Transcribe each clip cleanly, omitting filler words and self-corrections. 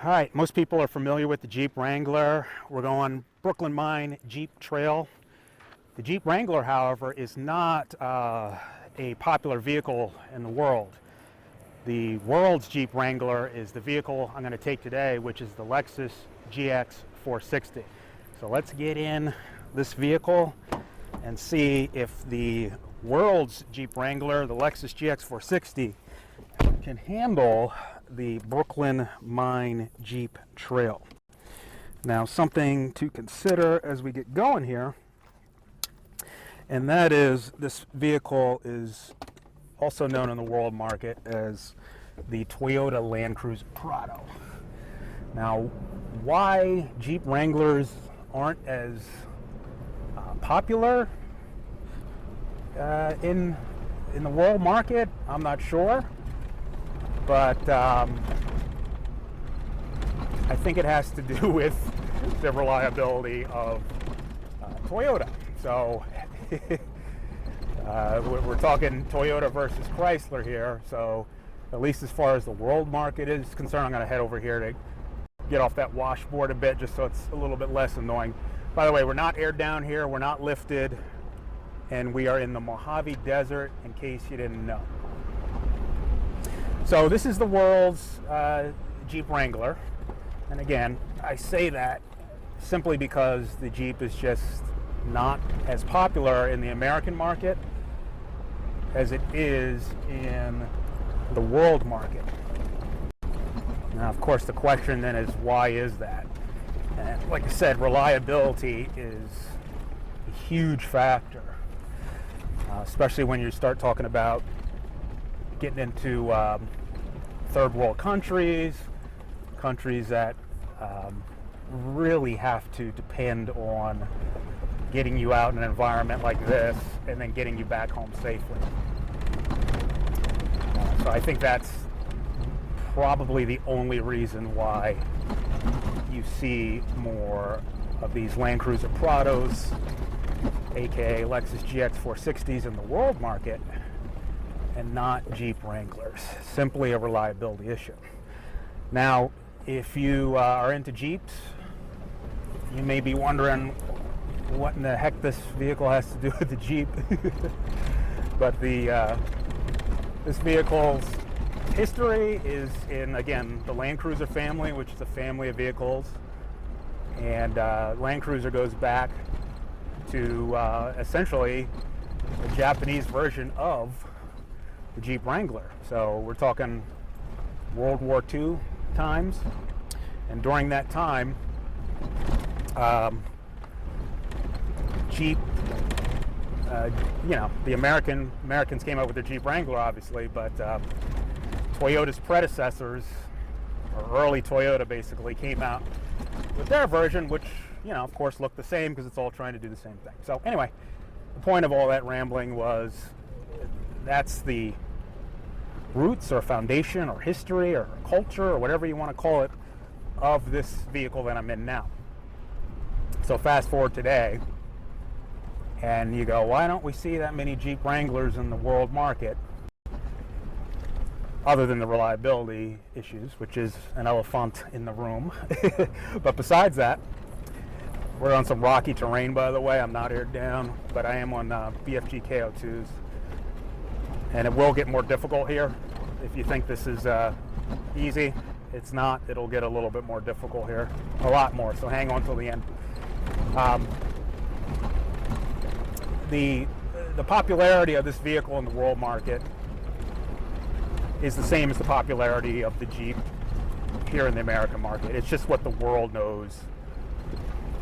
All right, most people are familiar with the Jeep Wrangler. We're going Brooklyn Mine Jeep Trail. The Jeep Wrangler, however, is not a popular vehicle in the world. The world's Jeep Wrangler is the vehicle I'm going to take today, which is the Lexus GX460. So let's get in this vehicle and see if the world's Jeep Wrangler, the Lexus GX460, can handle the Brooklyn Mine Jeep Trail. Now, something to consider as we get going here, and that is this vehicle is also known in the world market as the Toyota Landcruiser Prado. Now, why Jeep Wranglers aren't as popular in the world market, I'm not sure. But I think it has to do with the reliability of Toyota. So we're talking Toyota versus Chrysler here. So at least as far as the world market is concerned, I'm going to head over here to get off that washboard a bit just so it's a little bit less annoying. By the way, we're not aired down here. We're not lifted. And we are in the Mojave Desert, in case you didn't know. So this is the world's Jeep Wrangler, and again, I say that simply because the Jeep is just not as popular in the American market as it is in the world market. Now, of course, the question then is, why is that? And like I said, reliability is a huge factor, especially when you start talking about getting into third world countries that really have to depend on getting you out in an environment like this and then getting you back home safely. So I think that's probably the only reason why you see more of these Landcruiser Prados, aka Lexus GX460s, in the world market and not Jeep Wranglers. Simply a reliability issue. Now, if you are into Jeeps, you may be wondering what in the heck this vehicle has to do with the Jeep. But this vehicle's history is in, again, the Landcruiser family, which is a family of vehicles. And Landcruiser goes back to essentially the Japanese version of the Jeep Wrangler. So we're talking World War II times, and during that time, Jeep, the Americans came up with the Jeep Wrangler, obviously, but Toyota's predecessors, or early Toyota, basically came out with their version, which, of course, looked the same because it's all trying to do the same thing. So anyway, the point of all that rambling was that's the roots or foundation or history or culture or whatever you want to call it of this vehicle that I'm in now. So fast forward today, and you go, why don't we see that many Jeep Wranglers in the world market, other than the reliability issues, which is an elephant in the room. But besides that, we're on some rocky terrain, by the way. I'm not aired down, but I am on BFG KO2s. And it will get more difficult here. If you think this is easy, it's not. It'll get a little bit more difficult here. A lot more, so hang on till the end. The popularity of this vehicle in the world market is the same as the popularity of the Jeep here in the American market. It's just what the world knows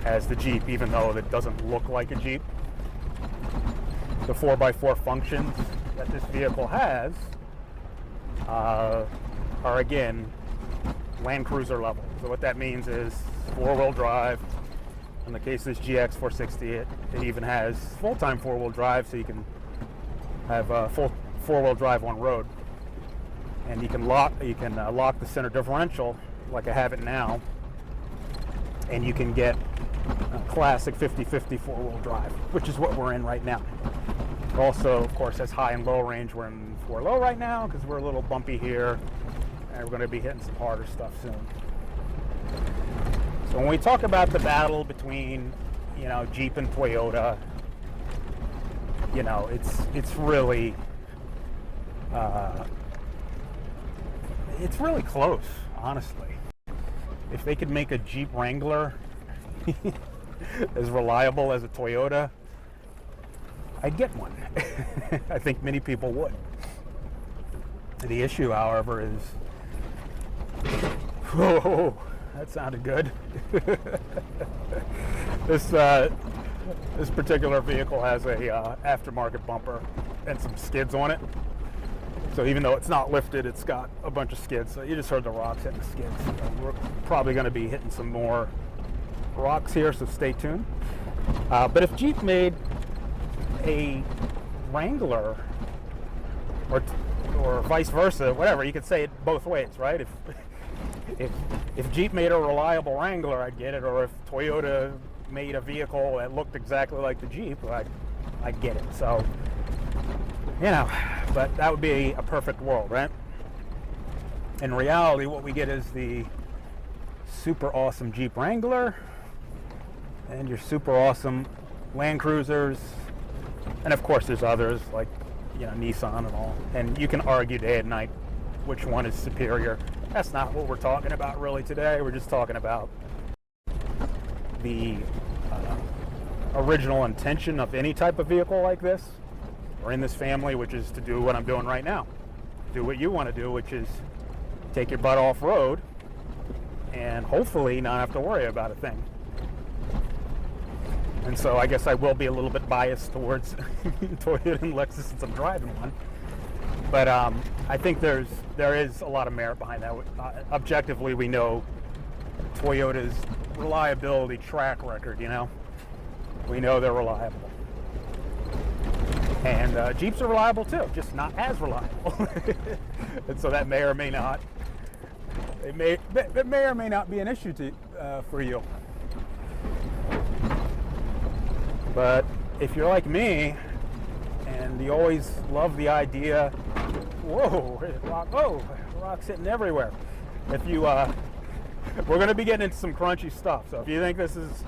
as the Jeep, even though it doesn't look like a Jeep. The 4x4 functions that this vehicle has are, again, Landcruiser level. So what that means is four-wheel drive. In the case of this GX460, it even has full-time four-wheel drive, so you can have full four-wheel drive on road. And you can lock the center differential like I have it now, and you can get a classic 50/50 four-wheel drive, which is what we're in right now. Also, of course, has high and low range. We're in 4 low right now because we're a little bumpy here, and we're going to be hitting some harder stuff soon. So when we talk about the battle between, you know, Jeep and Toyota, you know, it's really close, honestly. If they could make a Jeep Wrangler as reliable as a Toyota, I'd get one. I think many people would. The issue, however, is, whoa, that sounded good. This particular vehicle has a aftermarket bumper and some skids on it. So even though it's not lifted, it's got a bunch of skids. So you just heard the rocks hitting the skids. So we're probably going to be hitting some more rocks here, so stay tuned. But if Jeep made a Wrangler, or vice versa, whatever, you could say it both ways, right? If Jeep made a reliable Wrangler, I'd get it. Or if Toyota made a vehicle that looked exactly like the Jeep, I'd get it. So, you know, but that would be a perfect world, right? In reality, what we get is the super awesome Jeep Wrangler and your super awesome Land Cruisers, and of course there's others like, you know, Nissan and all, and you can argue day and night which one is superior. That's not what we're talking about really today. We're just talking about the original intention of any type of vehicle like this, or in this family, which is to do what I'm doing right now. Do what you want to do, which is take your butt off-road and hopefully not have to worry about a thing. And so I guess I will be a little bit biased towards Toyota and Lexus since I'm driving one. But I think there is a lot of merit behind that. Objectively, we know Toyota's reliability track record, you know. We know they're reliable. And Jeeps are reliable too, just not as reliable. And so that may or may not, it may or may not be an issue for you. But if you're like me, and you always love the idea, whoa, rocks hitting everywhere. If you, we're going to be getting into some crunchy stuff. So if you think this is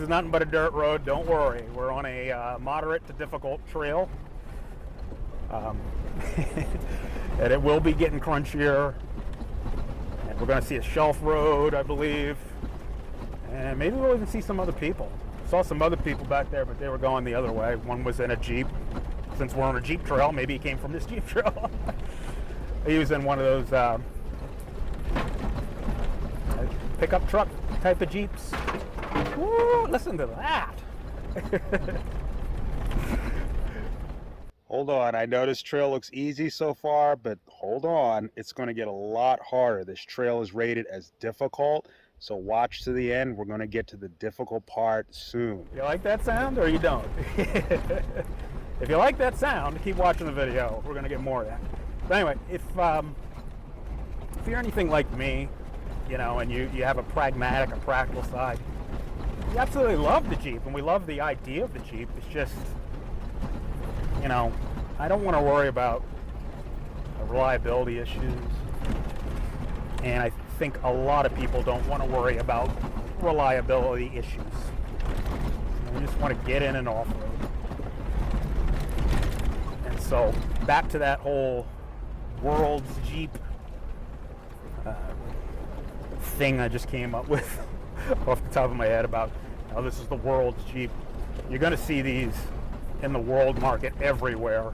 nothing but a dirt road, don't worry. We're on a moderate to difficult trail, and it will be getting crunchier. And we're going to see a shelf road, I believe, and maybe we'll even see some other people. Saw some other people back there, but they were going the other way. One was in a Jeep. Since we're on a Jeep trail, maybe he came from this Jeep trail. He was in one of those pickup truck type of Jeeps. Woo, listen to that. Hold on, I know this trail looks easy so far, but hold on, it's going to get a lot harder. This trail is rated as difficult, so watch to the end. We're going to get to the difficult part soon. You like that sound or you don't? If you like that sound, keep watching the video. We're going to get more of that. But anyway, if you're anything like me, you know, and you have a pragmatic, a practical side, you absolutely love the Jeep, and we love the idea of the Jeep. It's just, you know, I don't want to worry about reliability issues, and I think a lot of people don't want to worry about reliability issues. We just want to get in and off-road. And so back to that whole world's Jeep thing I just came up with off the top of my head about how this is the world's Jeep. You're going to see these in the world market everywhere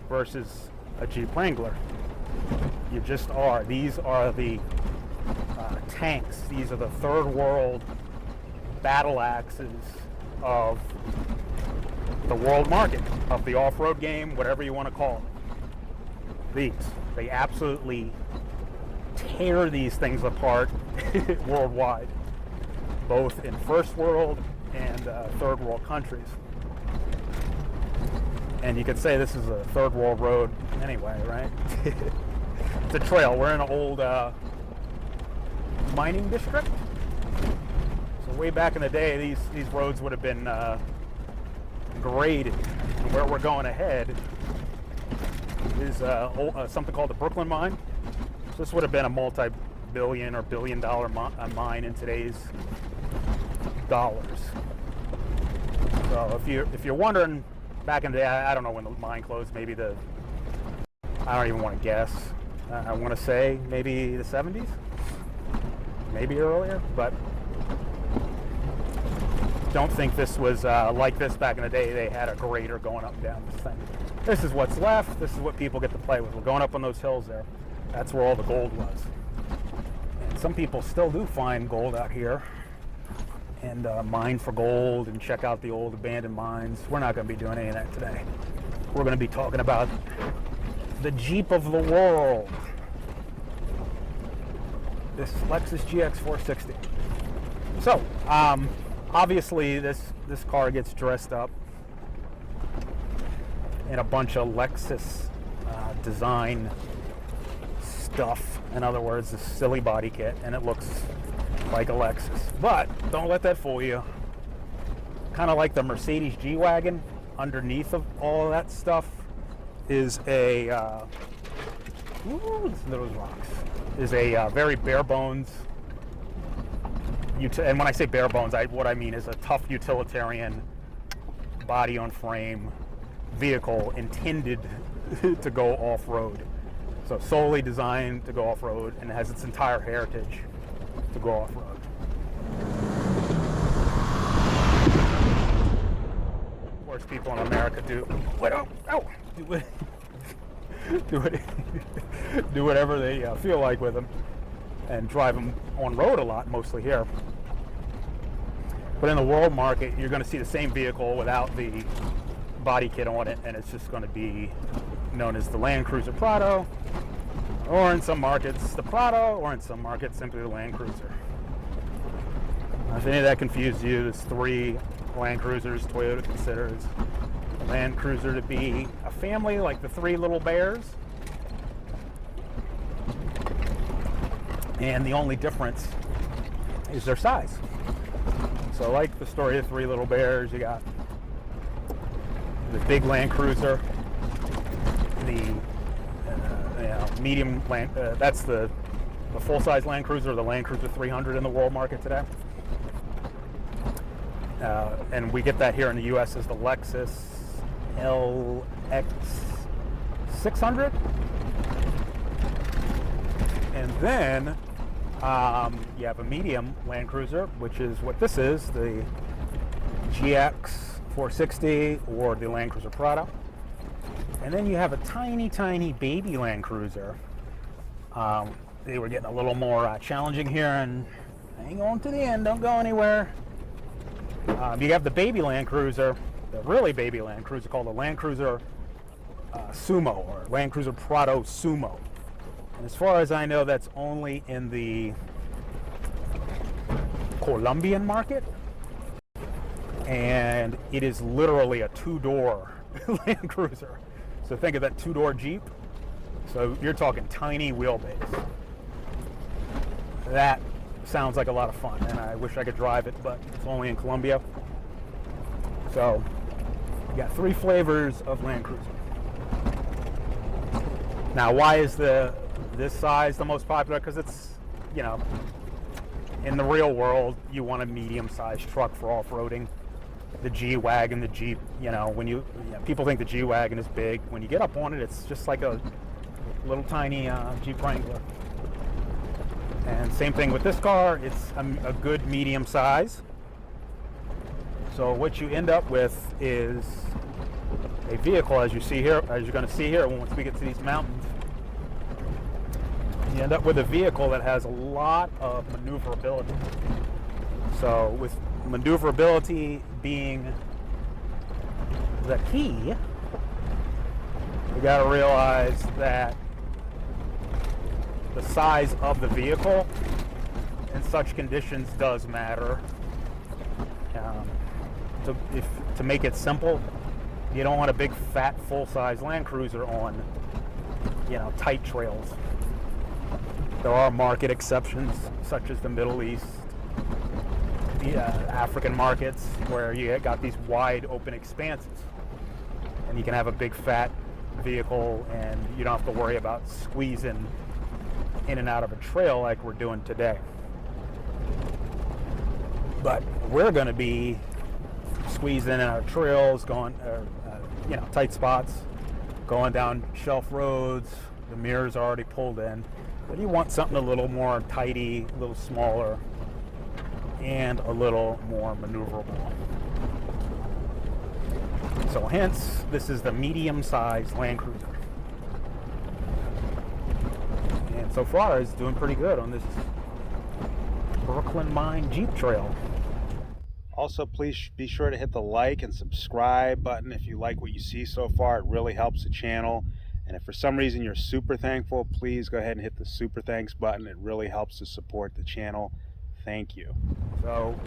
versus a Jeep Wrangler. You just are. These are the tanks. These are the third world battle axes of the world market, of the off-road game, whatever you want to call it. They absolutely tear these things apart worldwide, both in first world and third world countries. And you could say this is a third world road anyway, right? It's a trail. We're in an old mining district. So way back in the day, these roads would have been graded. And where we're going ahead is something called the Brooklyn Mine. So this would have been a multi multi-billion or billion-dollar mine in today's dollars. So if you're wondering, back in the day, I don't know when the mine closed. Maybe I don't even want to guess. I want to say maybe the 70s, maybe earlier, but don't think this was like this back in the day. They had a grader going up and down this thing. This is what's left. This is what people get to play with. We're going up on those hills there. That's where all the gold was. And some people still do find gold out here and mine for gold and check out the old abandoned mines. We're not going to be doing any of that today. We're going to be talking about the Jeep of the world. This Lexus GX460. So, obviously this car gets dressed up in a bunch of Lexus design stuff. In other words, a silly body kit, and it looks like a Lexus. But don't let that fool you. Kind of like the Mercedes G-Wagon, underneath of all of that stuff is a listen to those rocks. Is a very bare bones. And when I say bare bones, what I mean is a tough utilitarian body on frame vehicle intended to go off-road. So solely designed to go off-road and has its entire heritage to go off-road. Of course, people in America do whatever they feel like with them and drive them on road a lot, mostly here. But in the world market, you're going to see the same vehicle without the body kit on it, and it's just going to be known as the Landcruiser Prado, or in some markets the Prado, or in some markets simply the Landcruiser. If any of that confused you, there's 3 Land Cruisers. Toyota considers the Land Cruiser to be a family like the 3 little bears, and the only difference is their size. So like the story of 3 little bears, you got the big Land Cruiser, the medium Land, that's the full-size Land Cruiser, the Land Cruiser 300 in the world market today. And we get that here in the U.S. as the Lexus LX600. And then you have a medium Land Cruiser, which is what this is, the GX460 or the Landcruiser Prado. And then you have a tiny, tiny baby Land Cruiser. They were getting a little more challenging here, and hang on to the end, don't go anywhere. You have the baby Land Cruiser, the really baby Land Cruiser, called the Landcruiser Sumo, or Landcruiser Prado Sumo. And as far as I know, that's only in the Colombian market, and it is literally a 2-door Land Cruiser. So think of that 2-door Jeep. So you're talking tiny wheelbase. That sounds like a lot of fun, and I wish I could drive it, but it's only in Colombia. So you got 3 flavors of Land Cruiser. Now, why is this size the most popular? Because it's, in the real world, you want a medium-sized truck for off-roading. The G-Wagon, the Jeep, when people think the G-Wagon is big. When you get up on it, it's just like a little tiny Jeep Wrangler. And same thing with this car. It's a good medium size. So what you end up with is a vehicle, as you see here, as you're going to see here once we get to these mountains. You end up with a vehicle that has a lot of maneuverability. So with maneuverability being the key, you got to realize that the size of the vehicle in such conditions does matter. To make it simple, you don't want a big fat full-size Land Cruiser on tight trails. There are market exceptions, such as the Middle East, the African markets, where you got these wide open expanses, and you can have a big fat vehicle and you don't have to worry about squeezing in and out of a trail like we're doing today. But we're going to be squeezed in and out of trails, going, tight spots, going down shelf roads. The mirrors are already pulled in. But you want something a little more tidy, a little smaller, and a little more maneuverable. So hence, this is the medium-sized Land Cruiser. And so far, it's doing pretty good on this Brooklyn Mine Jeep Trail. Also, please be sure to hit the like and subscribe button if you like what you see so far. It really helps the channel. And if for some reason you're super thankful, please go ahead and hit the super thanks button. It really helps to support the channel. Thank you. So,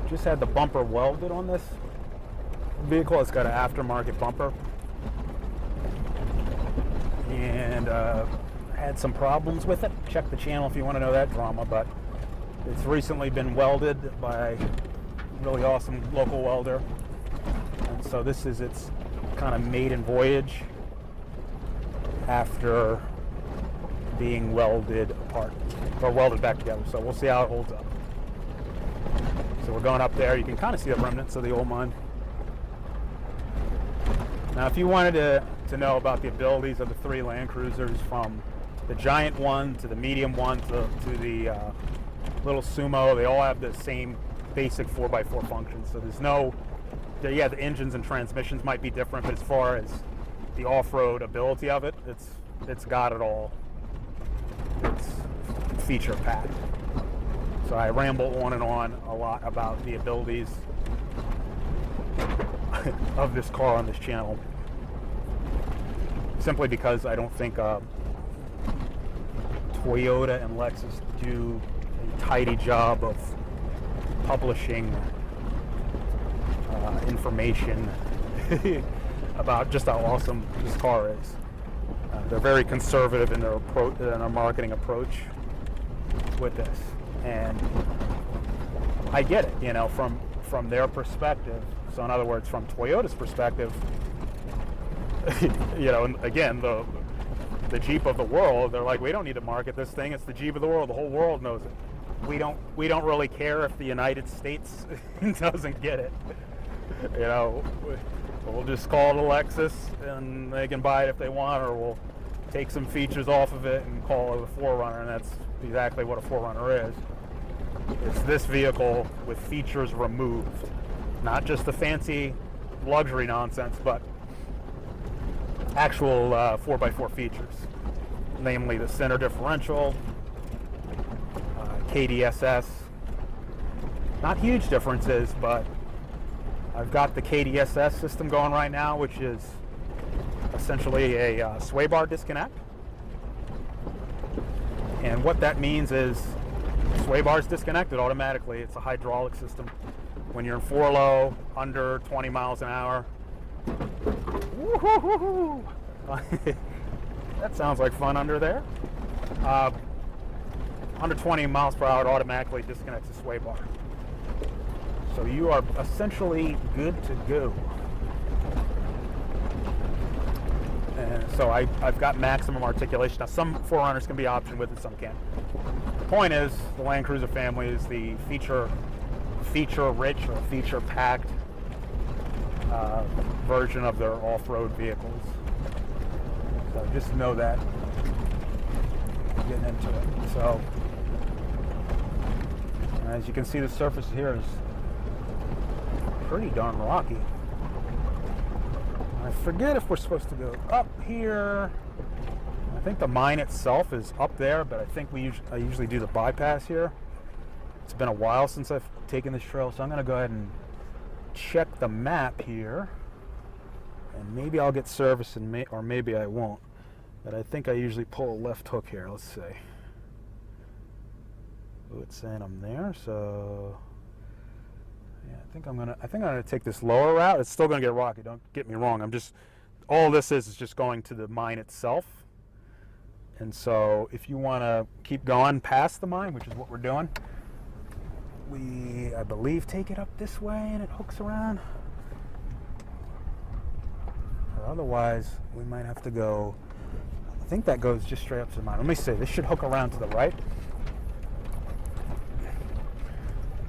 just had the bumper welded on this vehicle. It's got an aftermarket bumper. And had some problems with it. Check the channel if you want to know that drama, but it's recently been welded by a really awesome local welder. And so this is its kind of maiden voyage after being welded apart, or welded back together. So we'll see how it holds up. So we're going up there. You can kind of see the remnants of the old mine. Now, if you wanted to know about the abilities of the three Land Cruisers, from the giant one to the medium one to the little Sumo, they all have the same basic 4x4 function. So there's no, the engines and transmissions might be different, but as far as the off-road ability of it, it's got it all. It's feature packed. So I ramble on and on a lot about the abilities of this car on this channel, simply because I don't think Toyota and Lexus do a tidy job of publishing information about just how awesome this car is. They're very conservative in their marketing approach with this, and I get it, from their perspective. So in other words, from Toyota's perspective, and again, the Jeep of the world, they're like, we don't need to market this thing. It's the Jeep of the world. The whole world knows it. We don't really care if the United States doesn't get it. We'll just call it a Lexus, and they can buy it if they want, or we'll take some features off of it and call it a 4Runner, and that's exactly what a 4Runner is. It's this vehicle with features removed. Not just the fancy luxury nonsense, but actual 4x4 features, namely the center differential, KDSS. Not huge differences, but I've got the KDSS system going right now, which is essentially a sway bar disconnect. And what that means is sway bar is disconnected automatically. It's a hydraulic system. When you're in 4-low, under 20 miles an hour. Woo-hoo-hoo-hoo. That sounds like fun under there. Under 20 miles per hour, it automatically disconnects the sway bar. So you are essentially good to go. And so I've got maximum articulation. Now, some 4Runners can be optioned with it, some can't. The point is, the Land Cruiser family is the feature-rich or feature-packed version of their off-road vehicles. So just know that getting into it. So as you can see, the surface here is pretty darn rocky. I forget if we're supposed to go up here. I think the mine itself is up there, but I think I usually do the bypass here. It's been a while since I've taken this trail, so I'm going to go ahead and check the map here, and maybe I'll get service, or maybe I won't. But I think I usually pull a left hook here. Let's see. Oh, it's saying I'm there, so yeah, I think I'm gonna take this lower route. It's still gonna get rocky. Don't get me wrong. All this is just going to the mine itself. And so if you want to keep going past the mine, which is what we're doing, I believe, take it up this way and it hooks around. Or otherwise, we might have to go I think that goes just straight up to the mine. Let me see. This should hook around to the right.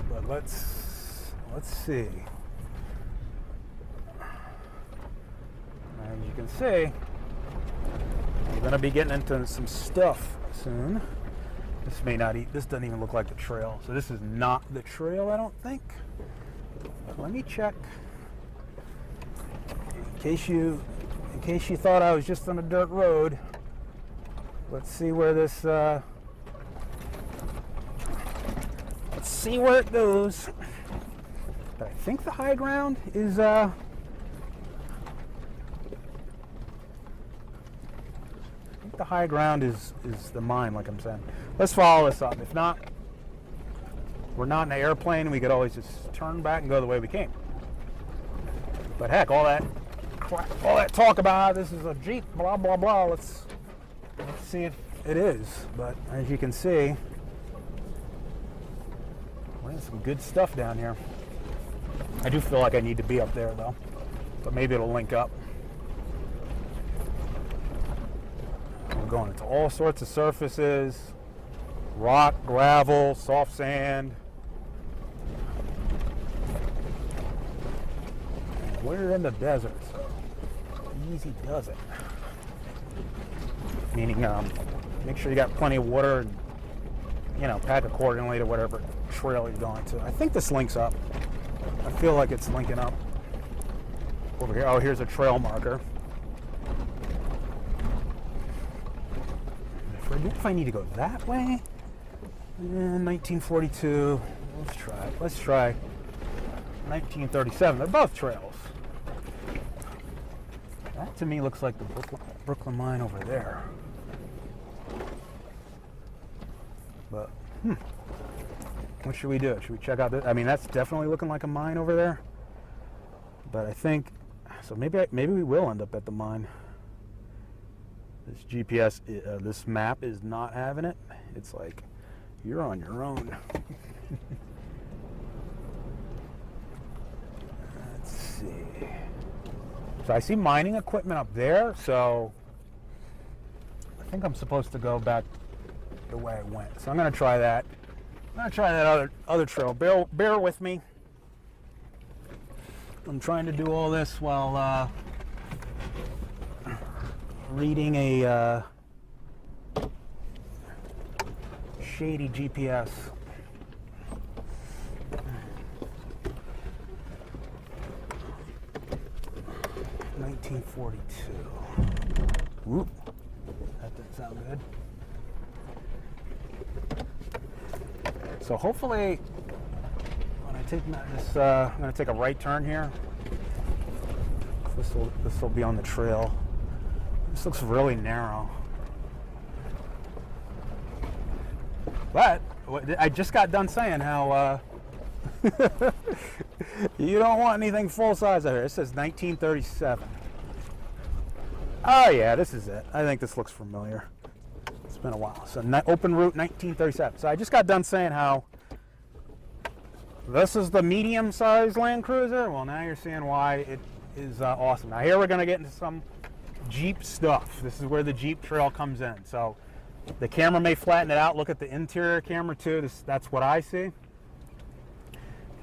But let's see. As you can see, we're going to be getting into some stuff soon. This doesn't even look like the trail. So this is not the trail, I don't think. But let me check. In case you thought I was just on a dirt road. Let's see where this let's see where it goes. But I think the high ground is the high ground is the mine, like I'm saying. Let's follow this up. If not, we're not in an airplane. We could always just turn back and go the way we came. But heck, all that talk about this is a Jeep, blah blah blah. Let's see if it is. But as you can see, there's some good stuff down here. I do feel like I need to be up there though, but maybe it'll link up. We're going into all sorts of surfaces: rock, gravel, soft sand. We're in the desert, so easy does it. Meaning, make sure you got plenty of water and, you know, pack accordingly to whatever trail you're going to. I think this links up. I feel like it's linking up over here. Oh, here's a trail marker. If I need to go that way, 1942. Let's try 1937. They're both trails. That to me looks like the Brooklyn mine over there. But what should we do? Should we check out this? I mean, that's definitely looking like a mine over there. But I think so. Maybe we will end up at the mine. This GPS, this map is not having it. It's like, you're on your own. Let's see. So I see mining equipment up there, so I think I'm supposed to go back the way I went. So I'm going to try that. I'm going to try that other trail. Bear with me. I'm trying to do all this while reading a shady GPS. $1942. Whoop. That didn't sound good. So hopefully, when I take this, I'm going to take a right turn here. This will be on the trail. This looks really narrow. But I just got done saying how you don't want anything full size out here. It says 1937. Oh yeah, this is it. I think this looks familiar. It's been a while. So open route 1937. So I just got done saying how this is the medium-sized Landcruiser. Well, now you're seeing why it is awesome. Now here we're going to get into some Jeep stuff. This is where the Jeep trail comes in. So the camera may flatten it out. Look at the interior camera too. That's what I see.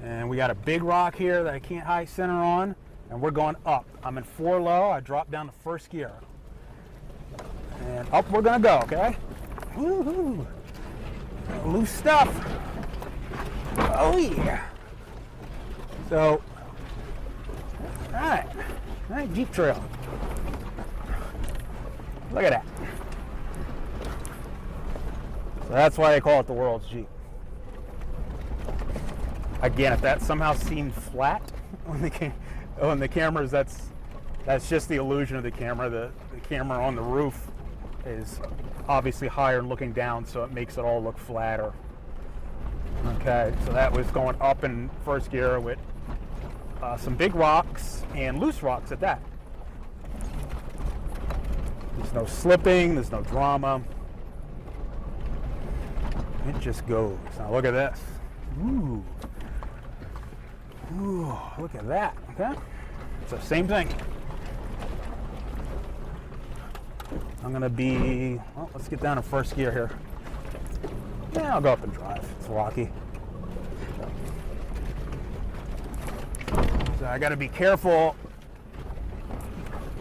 And we got a big rock here that I can't high center on, and we're going up. I'm in 4 low. I dropped down to first gear, and up we're gonna go. Okay. Woo-hoo. Loose stuff. Oh yeah. So, all right, Jeep trail. Look at that. So that's why they call it the world's Jeep. Again, if that somehow seemed flat on the cameras, that's just the illusion of the camera. The camera on the roof is obviously higher and looking down, so it makes it all look flatter. Okay, so that was going up in first gear with some big rocks and loose rocks at that. There's no slipping, there's no drama. It just goes. Now look at this. Ooh. Ooh, look at that. Okay. So same thing. I'm gonna be, well, let's get down to first gear here. Yeah, I'll go up and drive. It's rocky. So I gotta be careful,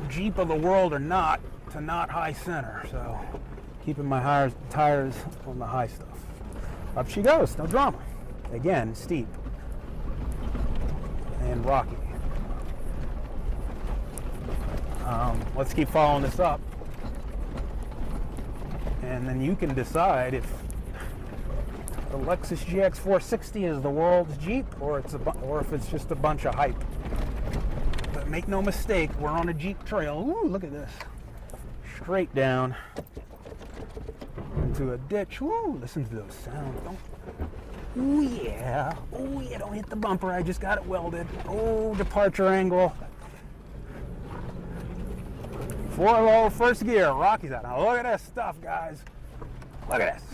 Jeep of the world or not, to not high center. So keeping my tires on the high stuff. Up she goes, no drama. Again, steep and rocky. Let's keep following this up, and then you can decide if the Lexus GX460 is the world's Jeep, or if it's just a bunch of hype. But make no mistake, we're on a Jeep trail. Ooh, look at this. Straight down into a ditch. Ooh, listen to those sounds. Ooh, yeah. Oh, yeah, don't hit the bumper. I just got it welded. Oh, departure angle. 4-low, first gear. Rocky's out. Now, look at this stuff, guys. Look at this.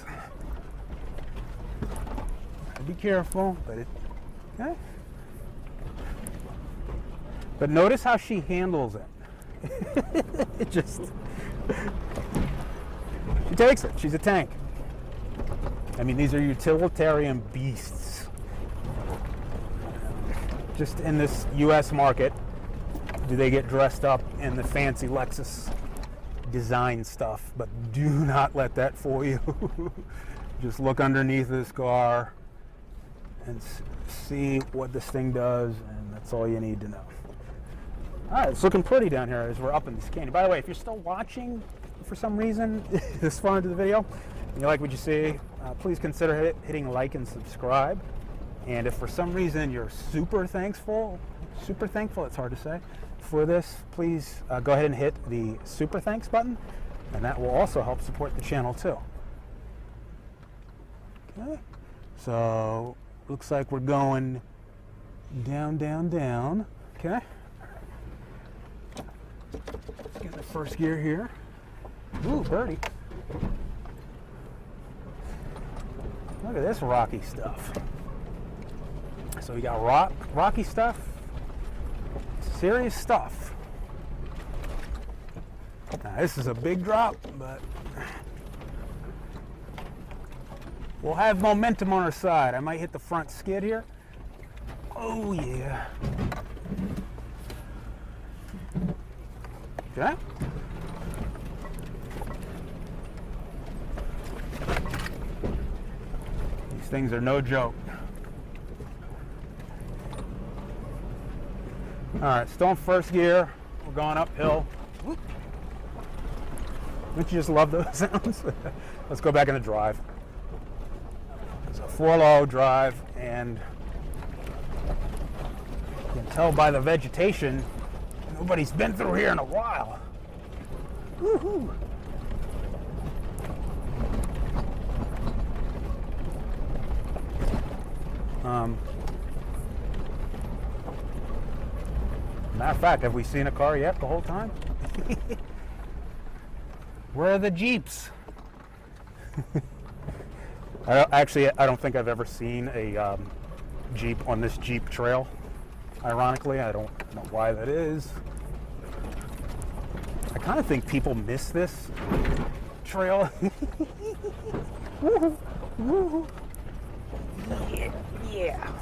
Be careful, but okay. But notice how she handles it. It just, she takes it. She's a tank. I mean, these are utilitarian beasts. Just in this U.S. market, do they get dressed up in the fancy Lexus design stuff? But do not let that fool you. Just look underneath this car and see what this thing does, and that's all you need to know. All right, it's looking pretty down here as we're up in this canyon. By the way, if you're still watching for some reason this far into the video, and you like what you see, please consider hitting like and subscribe. And if for some reason you're super thankful, it's hard to say, for this, please go ahead and hit the super thanks button, and that will also help support the channel too. Okay, so looks like we're going down, down, down. Okay. Let's get the first gear here. Ooh, birdie. Look at this rocky stuff. So we got rocky stuff, serious stuff. Now this is a big drop, but we'll have momentum on our side. I might hit the front skid here. Oh yeah. Okay. These things are no joke. All right, still in first gear. We're going uphill. Whoop. Don't you just love those sounds? Let's go back in the drive. It's a 4-low drive, and you can tell by the vegetation, nobody's been through here in a while. Woohoo! Matter of fact, have we seen a car yet the whole time? Where are the Jeeps? I don't think I've ever seen a Jeep on this Jeep trail. Ironically, I don't know why that is. I kind of think people miss this trail. Woo-hoo, woo-hoo. Yeah.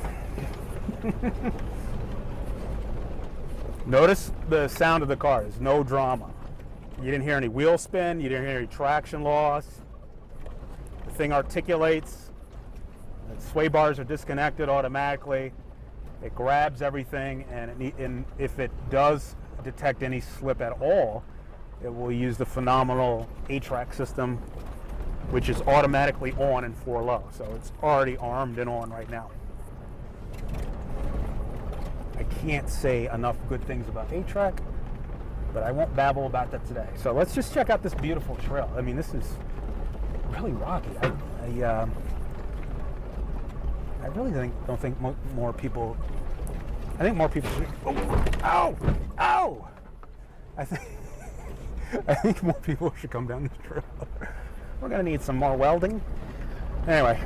Notice the sound of the car. There's no drama. You didn't hear any wheel spin. You didn't hear any traction loss. The thing articulates. The sway bars are disconnected automatically. It grabs everything, and if it does detect any slip at all, it will use the phenomenal A-Track system, which is automatically on in 4-low. So it's already armed and on right now. I can't say enough good things about A-Track, but I won't babble about that today. So let's just check out this beautiful trail. I mean, this is really rocky. I really don't think more people. I think more people should. Oh, ow! Ow! I think more people should come down this trail. We're gonna need some more welding. Anyway,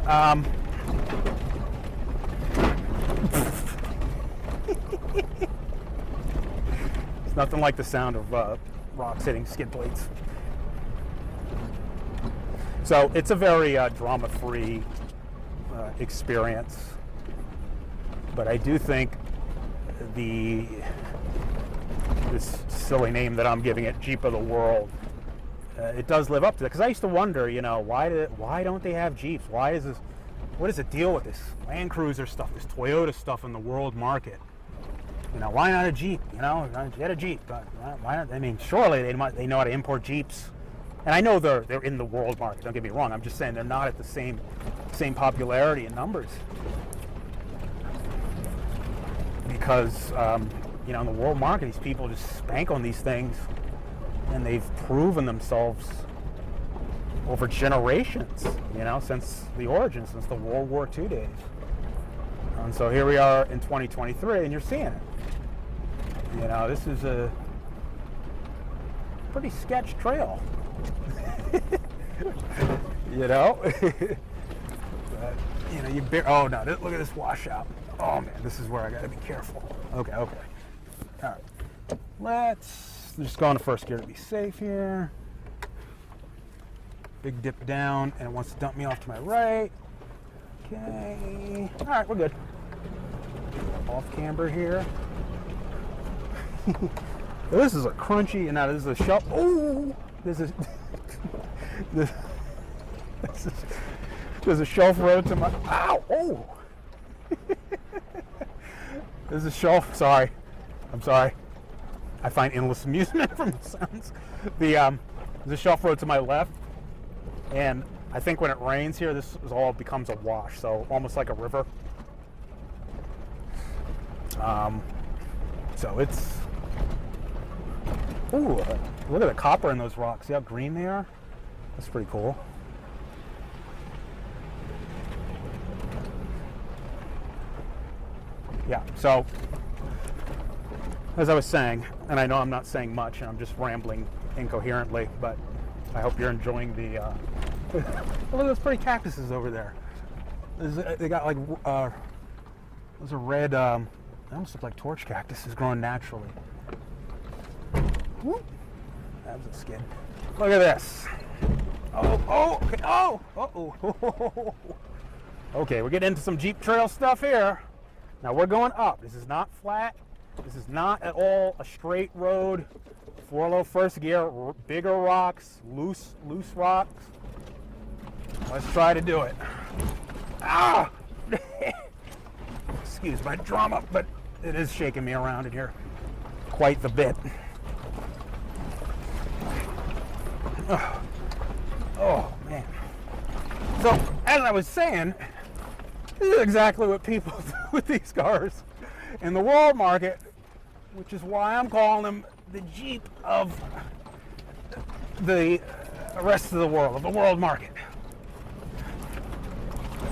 it's nothing like the sound of rocks hitting skid plates. So it's a very drama-free experience. But I do think this silly name that I'm giving it, Jeep of the World, it does live up to it. Because I used to wonder, you know, why don't they have Jeeps? What is the deal with this Landcruiser stuff, this Toyota stuff in the world market? You know, why not a Jeep? You know, get a Jeep. Why not? I mean, surely they know how to import Jeeps. And I know they're in the world market. Don't get me wrong. I'm just saying they're not at the same popularity and numbers. Because you know, in the world market, these people just spank on these things, and they've proven themselves over generations. You know, since the origin, since the World War II days. And so here we are in 2023, and you're seeing it. You know, this is a pretty sketch trail. You know, but, you know, oh no, look at this washout. Oh man, this is where I gotta be careful. Okay. All right, let's just go into first gear to be safe here. Big dip down, and it wants to dump me off to my right. Okay, all right, we're good. Off camber here. This is a crunchy, and now this is a shelf. Oh, there's a shelf road to my. Ow! Oh. There's a shelf. Sorry, I'm sorry. I find endless amusement from the sounds. There's a shelf road to my left, and I think when it rains here, this all becomes a wash. So almost like a river. So it's. Ooh, look at the copper in those rocks. See how green they are? That's pretty cool. Yeah, so as I was saying, and I know I'm not saying much and I'm just rambling incoherently, but I hope you're enjoying the look at those pretty cactuses over there. They got like those are red, they almost look like torch cactuses growing naturally. Whoop. That was a skid. Look at this. Okay, we're getting into some Jeep trail stuff here. Now we're going up. This is not flat. This is not at all a straight road. 4-low first gear, bigger rocks, loose rocks. Let's try to do it. Ah! Excuse my drama, but it is shaking me around in here quite the bit. Oh man. So, as I was saying, this is exactly what people do with these cars in the world market, which is why I'm calling them the Jeep of the rest of the world, of the world market.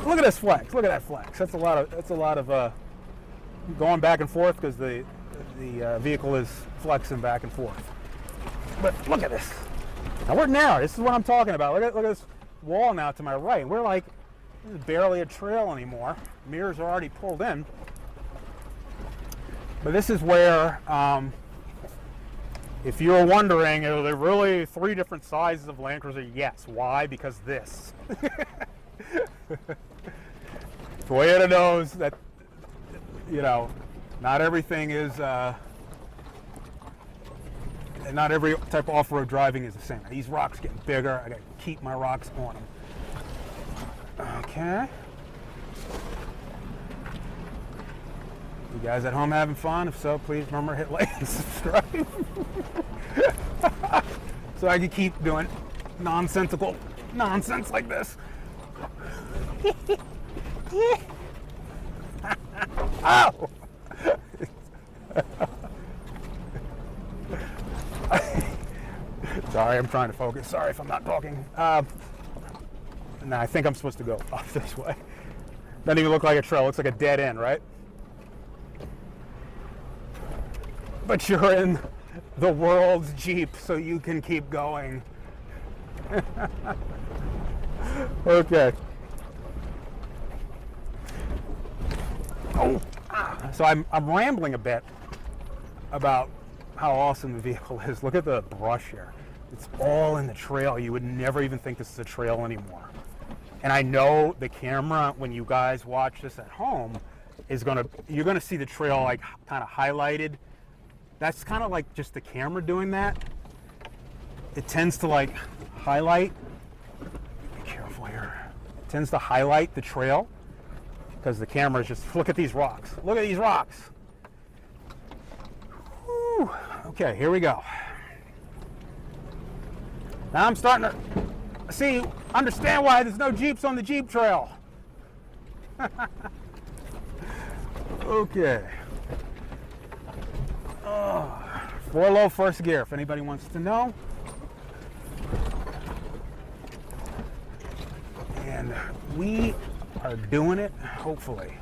Look at this flex. Look at that flex. That's a lot of going back and forth because the vehicle is flexing back and forth. But look at this. Now we're narrow. This is what I'm talking about. Look at this wall now to my right. We're like, this is barely a trail anymore. Mirrors are already pulled in. But this is where, if you're wondering, are there really 3 different sizes of Landcruiser? Yes. Why? Because this. Toyota knows that, you know, not everything is, not every type of off-road driving is the same. These rocks getting bigger. I gotta keep my rocks on them. Okay. You guys at home having fun? If so, please remember to hit like and subscribe. So I can keep doing nonsensical nonsense like this. Ow! Sorry, I'm trying to focus. Sorry if I'm not talking. Nah, I think I'm supposed to go off this way. Doesn't even look like a trail. Looks like a dead end, right? But you're in the world's Jeep, so you can keep going. Okay. Oh, so I'm rambling a bit about how awesome the vehicle is. Look at the brush here. It's all in the trail. You would never even think this is a trail anymore. And I know the camera, when you guys watch this at home, you're gonna see the trail like kind of highlighted. That's kind of like just the camera doing that. It tends to like highlight. Be careful here. It tends to highlight the trail because the camera is just, look at these rocks. Look at these rocks. Whew. Okay, here we go. Now I'm starting to understand why there's no Jeeps on the Jeep trail. Okay. 4-low first gear, if anybody wants to know. And we are doing it, hopefully.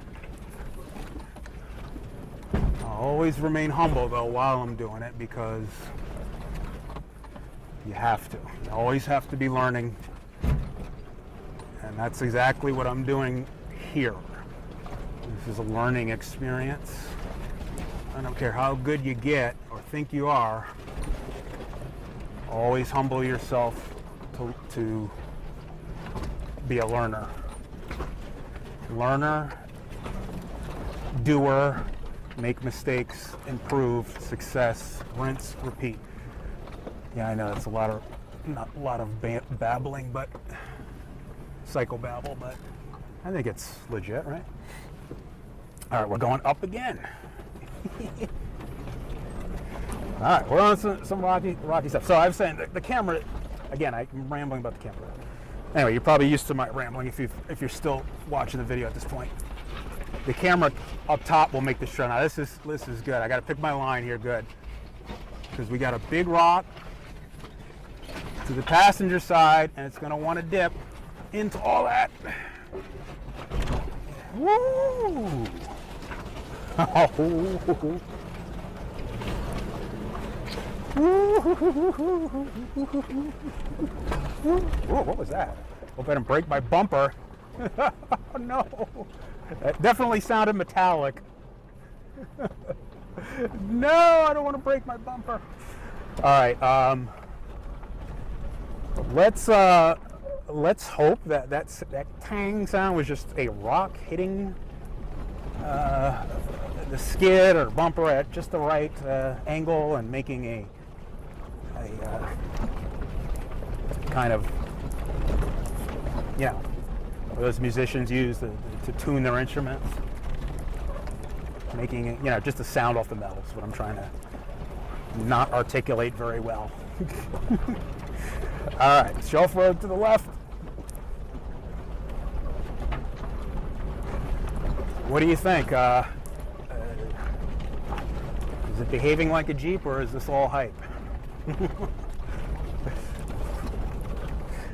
I'll always remain humble, though, while I'm doing it, because you have to. You always have to be learning. And that's exactly what I'm doing here. This is a learning experience. I don't care how good you get or think you are, always humble yourself to be a learner. Learner, doer, make mistakes, improve, success, rinse, repeat. Yeah, I know it's not a lot of babbling, but psychobabble, but I think it's legit, right? All right, we're going up again. All right, we're on some rocky stuff. So I was saying the camera, again, I'm rambling about the camera. Anyway, you're probably used to my rambling if you're still watching the video at this point. The camera up top will make this show. Now this is good. I got to pick my line here good, because we got a big rock to the passenger side, and it's going to want to dip into all that. Woo! Oh. Whoa, what was that? Hope I didn't break my bumper. Oh, no. That definitely sounded metallic. No, I don't want to break my bumper. All right, let's hope that tang sound was just a rock hitting the skid or bumper at just the right angle and making a kind of, those musicians use to tune their instruments, making it, just a sound off the metal is what I'm trying to not articulate very well. All right, shelf road to the left. What do you think? Is it behaving like a Jeep, or is this all hype?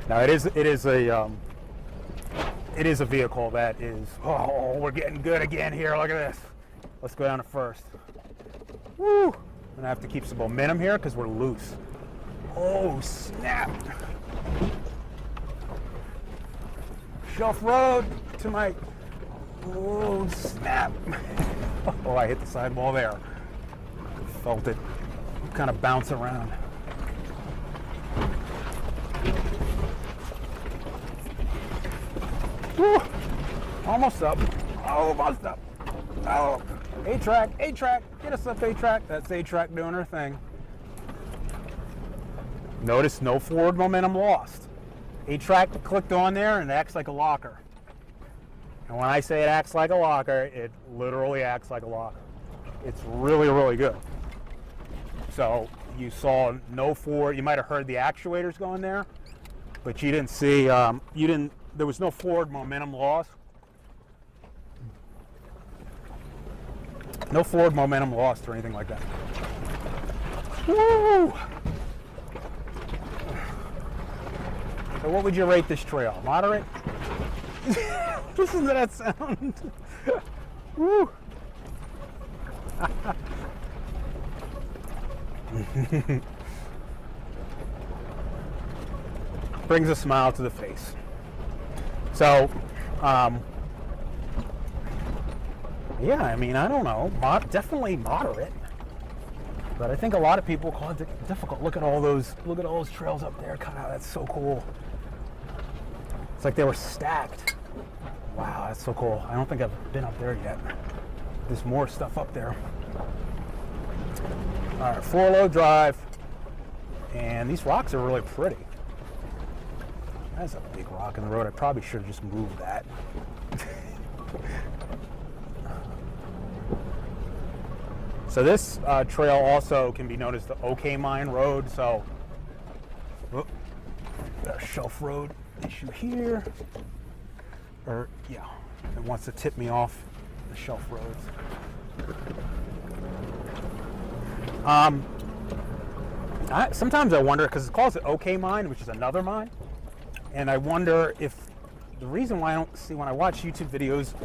Now it is a vehicle that is. Oh, we're getting good again here. Look at this. Let's go down to first. Woo! I'm gonna have to keep some momentum here because we're loose. Oh snap! Shelf road to my. Oh snap! Oh, I hit the sidewall there. Felt it kind of bounce around. Woo. Almost up. Almost up. Oh, A-track, get us up A-track. That's A-track doing her thing. Notice no forward momentum lost. A-track clicked on there and it acts like a locker. And when I say it acts like a locker, it literally acts like a locker. It's really, really good. So you saw no forward. You might have heard the actuators going there, but you didn't see. There was no forward momentum loss. No forward momentum lost or anything like that. Woo! So what would you rate this trail? Moderate? Listen to that sound. Woo! Brings a smile to the face. So, yeah, I mean, I don't know. Definitely moderate. But I think a lot of people call it difficult. Look at all those trails up there. God, that's so cool. It's like they were stacked. Wow, that's so cool. I don't think I've been up there yet. There's more stuff up there. All right, 4-low drive. And these rocks are really pretty. That's a big rock in the road. I probably should have just moved that. So this trail also can be known as the OK Mine Road. So, got a shelf road issue here. Or, yeah, it wants to tip me off the shelf roads. Sometimes I wonder, because it calls it OK Mine, which is another mine, and I wonder if the reason why I don't see, when I watch YouTube videos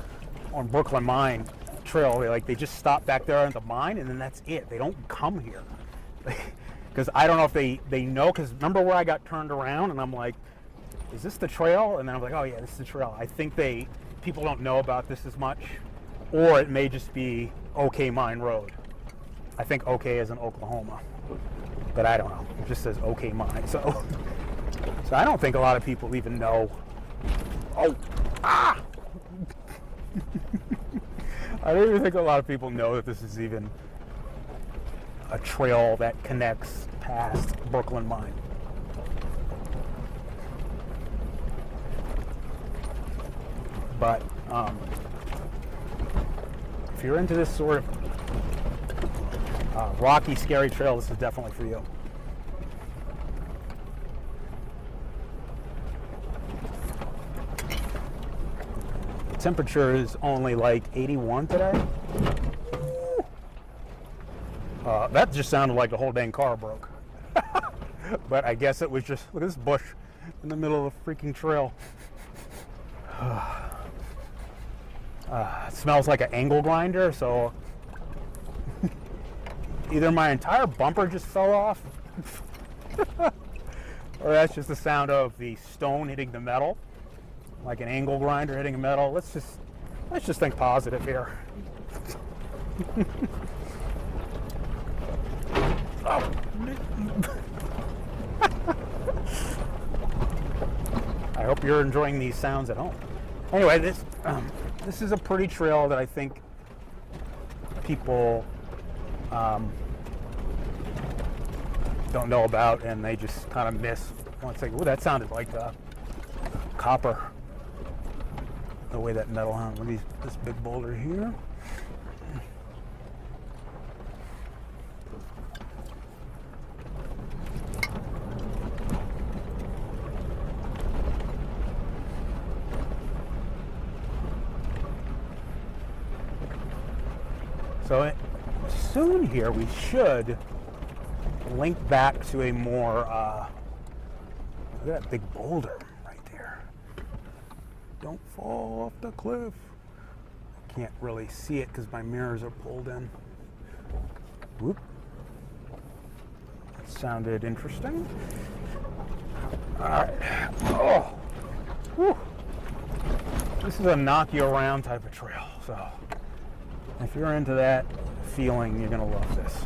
on Brooklyn Mine Trail, they just stop back there in the mine and then that's it. They don't come here. Because I don't know if they know, because remember where I got turned around and I'm like, is this the trail? And then I'm like, oh yeah, this is the trail. I think people don't know about this as much, or it may just be OK Mine Road. I think OK is in Oklahoma, but I don't know. It just says OK Mine. So I don't think a lot of people even know. Oh, ah! I don't even think a lot of people know that this is even a trail that connects past Brooklyn Mine. But if you're into this sort of rocky, scary trail, this is definitely for you. Temperature is only like 81 today. That just sounded like the whole dang car broke. But I guess it was just, look at this bush in the middle of the freaking trail. It smells like an angle grinder, so either my entire bumper just fell off, or that's just the sound of the stone hitting the metal. Like an angle grinder hitting a metal. Let's just think positive here. Oh. I hope you're enjoying these sounds at home. Anyway, this is a pretty trail that I think people don't know about, and they just kind of miss. Once they, oh, that sounded like copper. The way that metal on with this big boulder here. So soon here we should link back to a more look at that big boulder. Don't fall off the cliff. I can't really see it because my mirrors are pulled in. Whoop. That sounded interesting. All right. Oh. Whew. This is a knock you around type of trail. So if you're into that feeling, you're going to love this.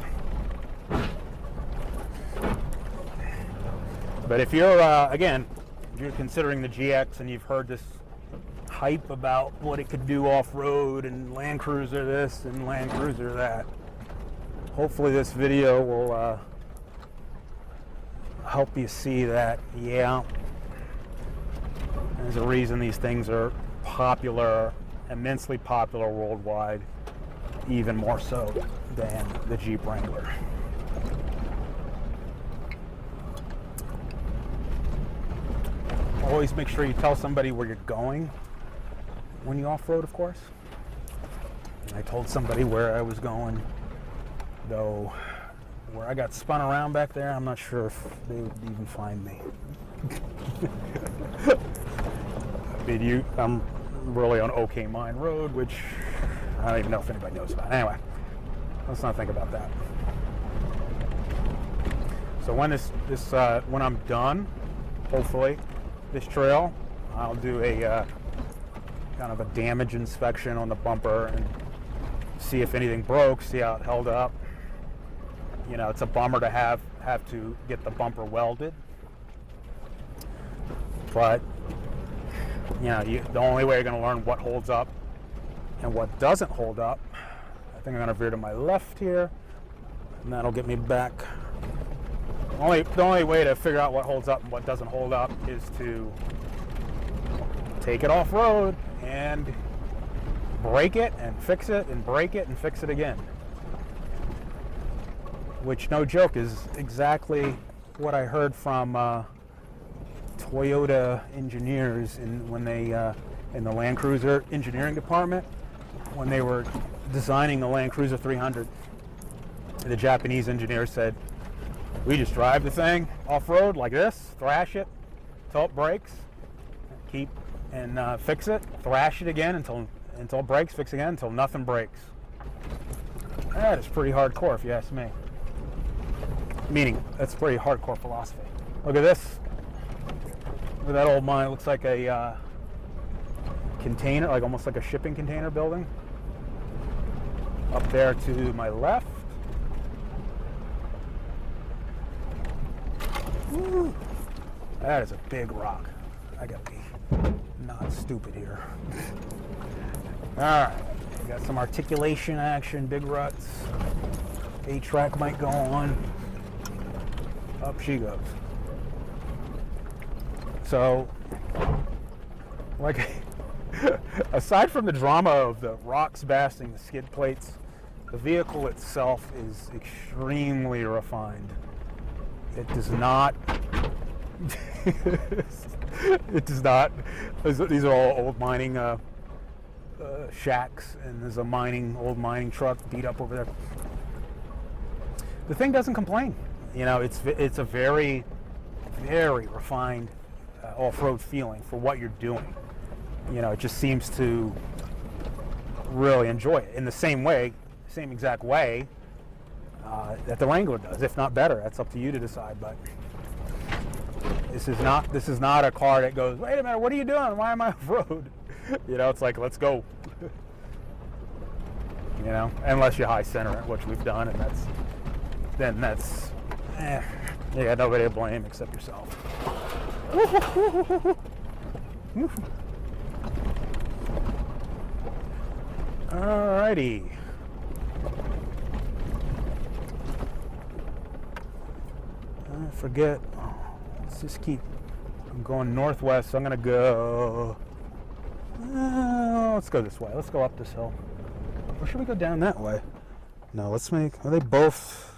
But if you're, again, if you're considering the GX and you've heard this hype about what it could do off-road and Landcruiser this and Landcruiser that, hopefully this video will help you see that, yeah, there's a reason these things are popular, immensely popular worldwide, even more so than the Jeep Wrangler. Always make sure you tell somebody where you're going when you off-road, of course. And I told somebody where I was going, though where I got spun around back there, I'm not sure if they would even find me. I'm really on OK Mine Road, which I don't even know if anybody knows about. Anyway, let's not think about that. So when when I'm done, hopefully, this trail, I'll do a kind of a damage inspection on the bumper and see if anything broke, see how it held up. You know, it's a bummer to have to get the bumper welded. But, you know, the only way you're going to learn what holds up and what doesn't hold up, I think I'm going to veer to my left here, and that'll get me back. The only way to figure out what holds up and what doesn't hold up is to take it off-road and break it and fix it and break it and fix it again. Which, no joke, is exactly what I heard from Toyota engineers when they in the Landcruiser engineering department when they were designing the Landcruiser 300. The Japanese engineer said, "We just drive the thing off-road like this, thrash it until it breaks, fix it, thrash it again until it breaks, fix it again until nothing breaks." That is pretty hardcore, if you ask me. Meaning, that's pretty hardcore philosophy. Look at this. Look at that old mine. It looks like a container, like almost like a shipping container building. Up there to my left. Woo. That is a big rock. I gotta be not stupid here. Alright, we got some articulation action, big ruts. A-track might go on. Up she goes. So, like, aside from the drama of the rocks bashing the skid plates, the vehicle itself is extremely refined. It does not. It does not. These are all old mining shacks, and there's a old mining truck beat up over there. The thing doesn't complain. You know, it's a very, very refined off-road feeling for what you're doing. You know, it just seems to really enjoy it in the same exact way that the Wrangler does, if not better. That's up to you to decide. But this is not a car that goes, "Wait a minute, what are you doing? Why am I off-road?" You know, it's like, let's go. You know, unless you high center it, which we've done, and that's you got nobody to blame except yourself. Alrighty. I forget. Let's just keep. I'm going northwest, so I'm gonna go. Let's go this way. Let's go up this hill. Or should we go down that way? No, let's make. Are they both?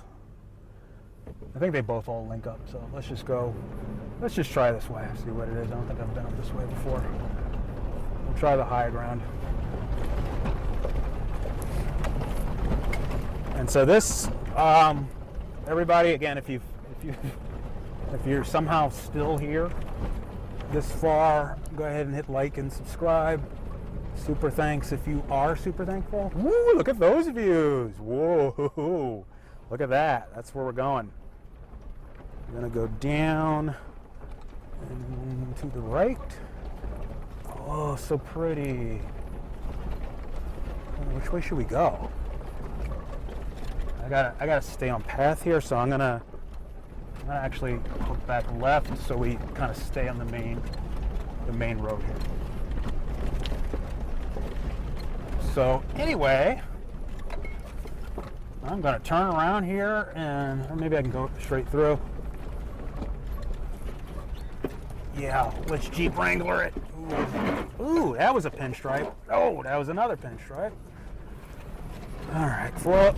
I think they both all link up, so let's just go. Let's just try this way, see what it is. I don't think I've been up this way before. We'll try the high ground. And so this, everybody, again, if you're somehow still here this far, go ahead and hit like and subscribe. Super thanks if you are super thankful. Woo, look at those views. Whoa, look at that. That's where we're going. We're gonna go down and to the right. Oh, so pretty. Which way should we go? I gotta stay on path here, so I'm gonna actually hook back left so we kind of stay on the main road here. So anyway, I'm gonna turn around here, or maybe I can go straight through. Yeah, let's Jeep Wrangler it. Ooh, that was a pinstripe. Oh, that was another pinstripe. All right, four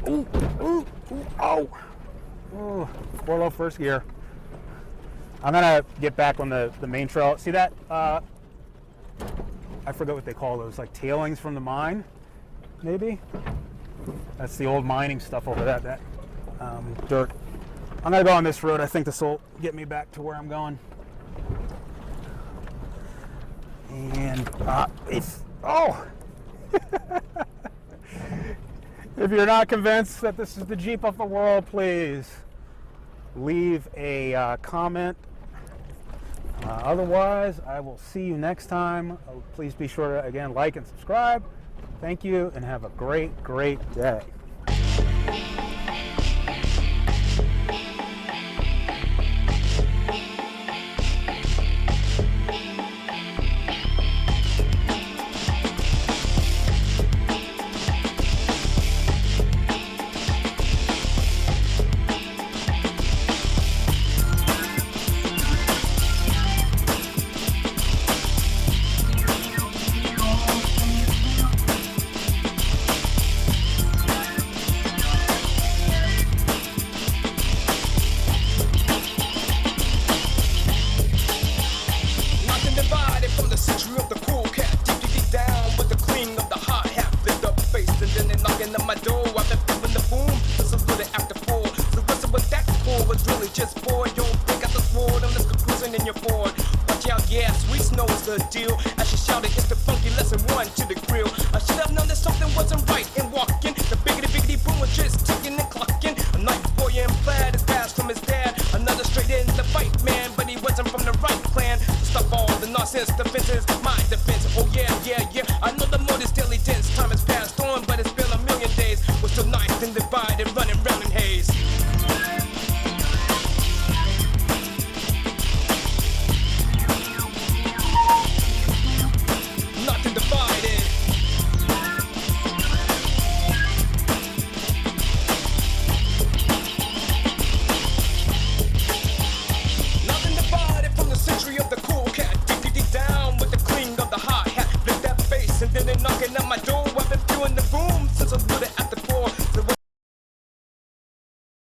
low first gear. I'm gonna get back on the main trail. See that? I forget what they call those, like tailings from the mine, maybe. That's the old mining stuff over that dirt. I'm gonna go on this road. I think this will get me back to where I'm going. And if you're not convinced that this is the Jeep of the world, please leave a comment. Otherwise, I will see you next time. Please be sure to, again, like and subscribe. Thank you, and have a great, great day.